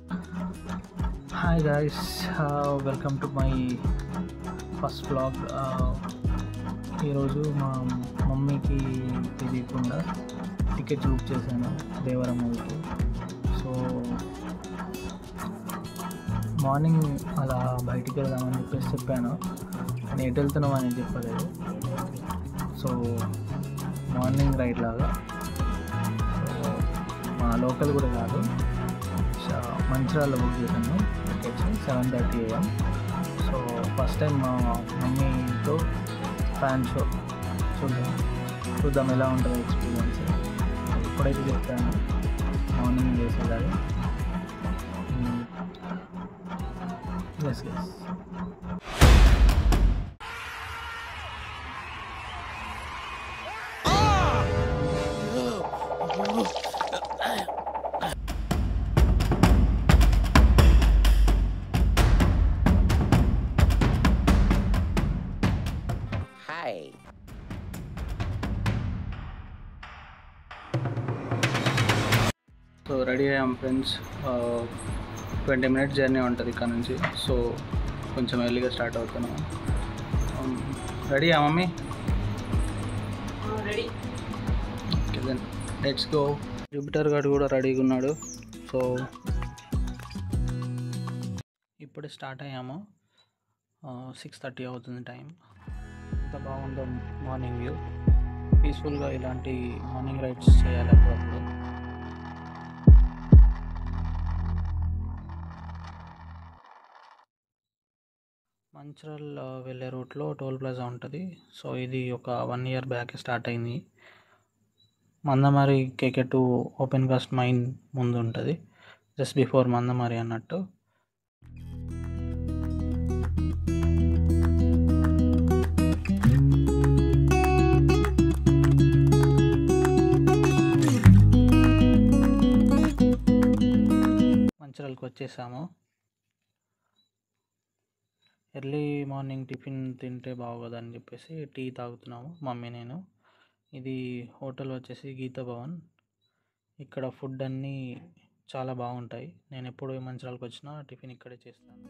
Hi guys, welcome to my first vlog. ఈరోజు మా మమ్మీకి తెలియకుండా టికెట్స్ బుక్ చేశాను దేవరం మూవీకి. సో మార్నింగ్ అలా బయటికి వెళ్దామని చెప్పాను, కానీ ఎటు వెళ్తున్నాం అని చెప్పలేదు. సో మార్నింగ్ రైడ్ లాగా, మా లోకల్ కూడా కాదు, మంచిర్యాలలో బుక్ చేశాను tickets 7:30 AM. So first time మా మమ్మీతో ఫ్యాన్ షో చూద్దాం ఎలా ఉంటుందో ఎక్స్పీరియన్స్. ఎప్పుడైతే చెప్తాను మార్నింగ్ చేసేలాగా. ఎస్ ఎస్ సో రెడీ అయ్యాం ఫ్రెండ్స్. 20 minutes జర్నీ ఉంటుంది ఇక్కడ నుంచి. సో కొంచెం ఎర్లీగా స్టార్ట్ అవుతున్నాం. రెడీయా mummy? Ready. Okay then let's go. Jupiter guard కూడా రెడీగా ఉన్నాడు. సో ఇప్పుడే స్టార్ట్ అయ్యాము. 6:30 అవుతుంది టైం. ఎంత బాగుందో మార్నింగ్ వ్యూ. పీస్ఫుల్గా ఇలాంటి మార్నింగ్ రైడ్స్ చేయాలి అప్పుడప్పుడు. మంచిర్యాల వెళ్ళే రూట్లో టోల్ ప్లాజా ఉంటుంది. సో ఇది ఒక 1 year బ్యాక్ స్టార్ట్ అయింది. Mandamarri KK2 open cast mine ముందు ఉంటుంది, జస్ట్ బిఫోర్ మందమరి అన్నట్టు. మంచిర్యాలకు వచ్చేసాము. ఎర్లీ మార్నింగ్ టిఫిన్ తింటే బాగోదని చెప్పేసి టీ తాగుతున్నాము మమ్మీ నేను. ఇది హోటల్ వచ్చేసి గీతా భవన్. ఇక్కడ ఫుడ్ అన్నీ చాలా బాగుంటాయి. నేను ఎప్పుడు మంచిర్యాలకు వచ్చినా టిఫిన్ ఇక్కడే చేస్తాను.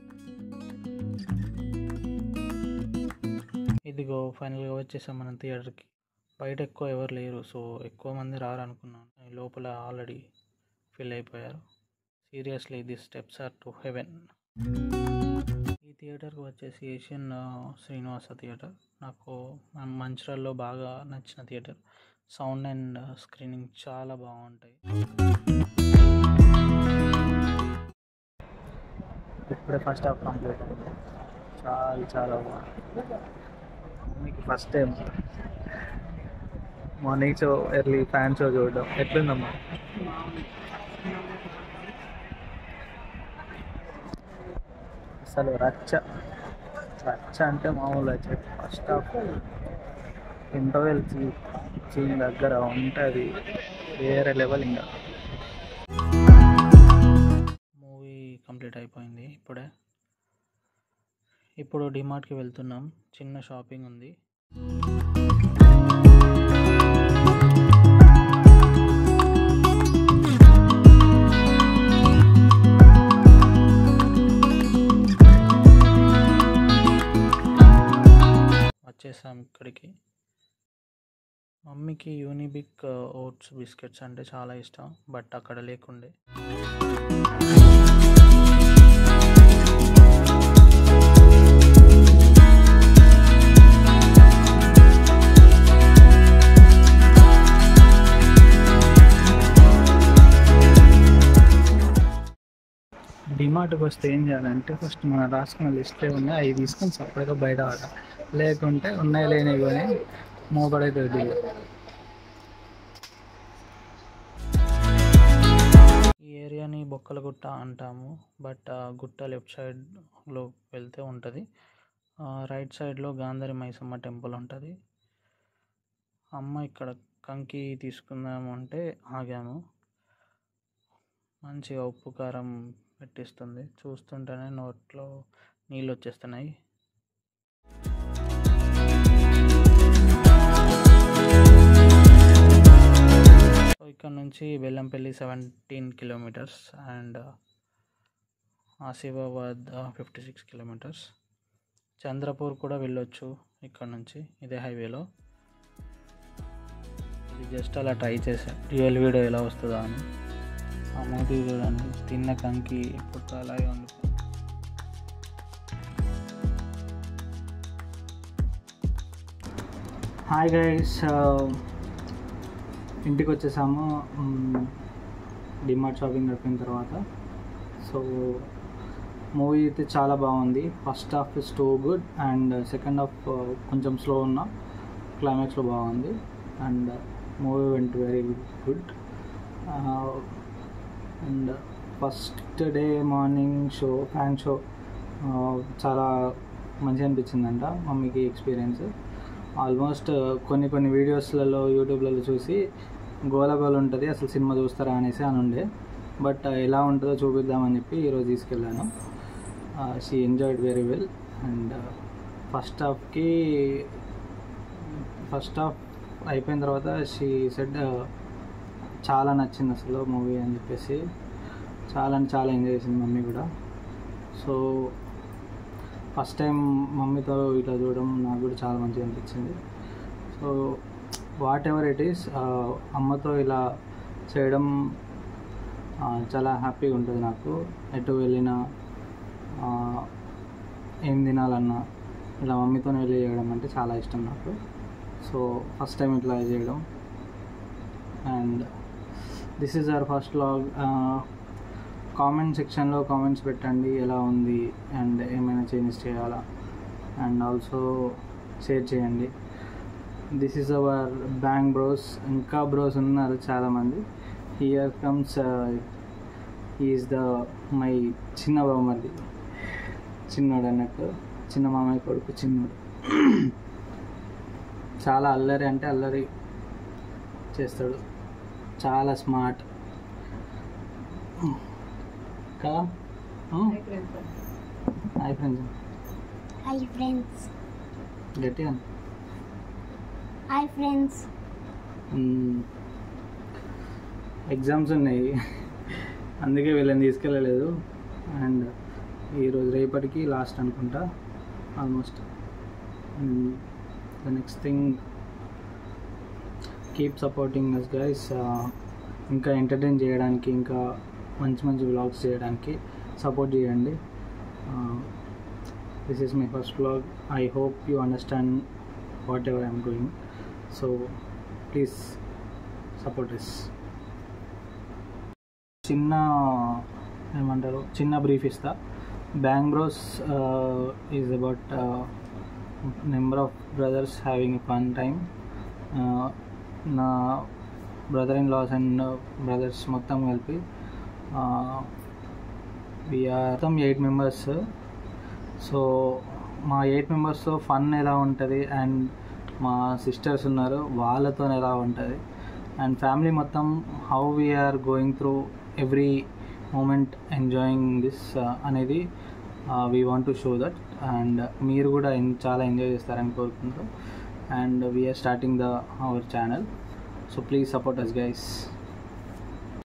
ఇదిగో ఫైనల్గా వచ్చేసాం మనం థియేటర్కి. బయట ఎక్కువ ఎవరు లేరు, సో ఎక్కువ మంది రారు అనుకున్నాను. లోపల ఆల్రెడీ ఫిల్ అయిపోయారు. Seriously this steps are to heaven. ఈ థియేటర్కి వచ్చేసి ఏషియన్ శ్రీనివాస థియేటర్. నాకు మంచిర్యాలలో బాగా నచ్చిన థియేటర్. సౌండ్ అండ్ స్క్రీనింగ్ చాలా బాగుంటాయి. ఇప్పుడే ఫస్ట్ హాఫ్ కంప్లీట్ అయింది. చాలా బాగుంది. మీకు first time morning show, early fan show చూడడం ఎట్లుందమ్మా? అసలు రచ్చ అంటే మామూలు వచ్చే ఫస్ట్ హాఫ్ ఇంటర్వెల్ సీన్ దగ్గర ఉంటుంది వేరే లెవెల్. ఇంకా మూవీ కంప్లీట్ అయిపోయింది ఇప్పుడే. ఇప్పుడు డిమార్ట్కి వెళ్తున్నాం. చిన్న షాపింగ్ ఉంది. వచ్చేసాం ఇక్కడికి. మమ్మీకి యూనిబిక్ ఓట్స్ బిస్కెట్స్ అంటే చాలా ఇష్టం, బట్ అక్కడ లేకుండే. డిమార్ట్కి వస్తే ఏం చేయాలంటే ఫస్ట్ మనం రాసుకున్న లిస్టే ఉన్నాయి, అవి తీసుకొని సపరేట్గా బయట ఆడాలి. లేకుంటే ఉన్నాయి లేనివి కానీ మోపడైతే వదిలేదు. ఈ ఏరియాని బొక్కలగుట్ట అంటాము, బట్ గుట్ట లెఫ్ట్ సైడ్లో వెళ్తే ఉంటుంది. రైట్ సైడ్లో గాంధారి మైసమ్మ టెంపుల్ ఉంటుంది. అమ్మ ఇక్కడ కంకి తీసుకుందాము అంటే ఆగాము. మంచిగా ఉప్పు కారం పెట్టిస్తుంది. చూస్తుంటేనే నోట్లో నీళ్ళు వచ్చేస్తున్నాయి. ఇక్కడ నుంచి Bellampalli 17 kilometers and Asifabad 56 kilometres. Chandrapur కూడా వెళ్ళొచ్చు ఇక్కడ నుంచి ఇదే హైవేలో. ఇది జస్ట్ అలా ట్రై చేశాను రియల్ వీడియో ఎలా వస్తుందా అని. ఆ మూవీ చూడండి, తిన్న కంకి పుట్ట అలాగే ఉంది. హాయ్ గైస్, ఇంటికి వచ్చేసాము డిమార్ట్ షాపింగ్ అయిపోయిన తర్వాత. సో మూవీ అయితే చాలా బాగుంది. First half is too good and second half కొంచెం స్లో ఉన్న క్లైమాక్స్లో బాగుంది. And movie went very good. And first day morning show fan show చాలా మంచిగా అనిపించిందంట మమ్మీకి ఎక్స్పీరియన్స్. ఆల్మోస్ట్ కొన్ని వీడియోస్లలో యూట్యూబ్లలో చూసి గోల ఉంటుంది, అసలు సినిమా చూస్తారా అనేసి అని ఉండే. బట్ ఎలా ఉంటుందో చూపిద్దామని చెప్పి ఈరోజు తీసుకెళ్ళాను. She enjoyed very well. And first half అయిపోయిన తర్వాత షీ సెడ్ చాలా నచ్చింది అసలు మూవీ అని చెప్పేసి. చాలా ఎంజాయ్ చేసింది మమ్మీ కూడా. సో ఫస్ట్ టైం మమ్మీతో ఇట్లా చూడడం నాకు కూడా చాలా మంచిగా అనిపించింది. So what ever it is, అమ్మతో ఇలా చేయడం చాలా హ్యాపీగా ఉంటుంది నాకు. ఎటు వెళ్ళినా ఏం తినాలన్నా ఇలా మమ్మీతో వెళ్ళి చేయడం అంటే చాలా ఇష్టం నాకు. సో ఫస్ట్ టైం ఇట్లా చేయడం. And this is our first vlog. Comment సెక్షన్లో కామెంట్స్ పెట్టండి ఎలా ఉంది అండ్ ఏమైనా చేంజెస్ చేయాలా, అండ్ ఆల్సో షేర్ చేయండి. This is our bang bros. ఇంకా బ్రోస్ ఉన్నారు చాలామంది. హియర్ కమ్స్ ఈజ్ మై చిన్న బామ్మది, చిన్నోడు అన్నట్టు, చిన్న మామయ్య కొడుకు చిన్నోడు. చాలా అల్లరి అంటే అల్లరి చేస్తాడు, చాలా స్మార్ట్ కదా. హాయ్ ఫ్రెండ్స్ గట్టిగా. Hi friends. ఎగ్జామ్స్ ఉన్నాయి అందుకే వీళ్ళని తీసుకెళ్ళలేదు. అండ్ ఈరోజు రేపటికి లాస్ట్ అనుకుంటా almost. The next thing, keep supporting us guys. ఇంకా ఎంటర్టైన్ చేయడానికి, ఇంకా మంచి వ్లాగ్స్ చేయడానికి సపోర్ట్ చేయండి. This is my first vlog. I hope you understand whatever I'm doing. So please support us. చిన్న బ్రీఫ్ ఇస్తా. Bang bros is about number of brothers having fun time. నా brother in loss and brothers మొత్తం కలిపి మొత్తం 8 members. So మా 8 మెంబర్స్తో fun ఎలా ఉంటుంది, అండ్ మా సిస్టర్స్ ఉన్నారు వాళ్ళతో ఎలా ఉంటుంది, అండ్ ఫ్యామిలీ మొత్తం how we're going through every moment enjoying this అనేది we want to show that. And మీరు కూడా చాలా ఎంజాయ్ చేస్తారని కోరుకుంటూ. And we're starting our channel. So please support us guys.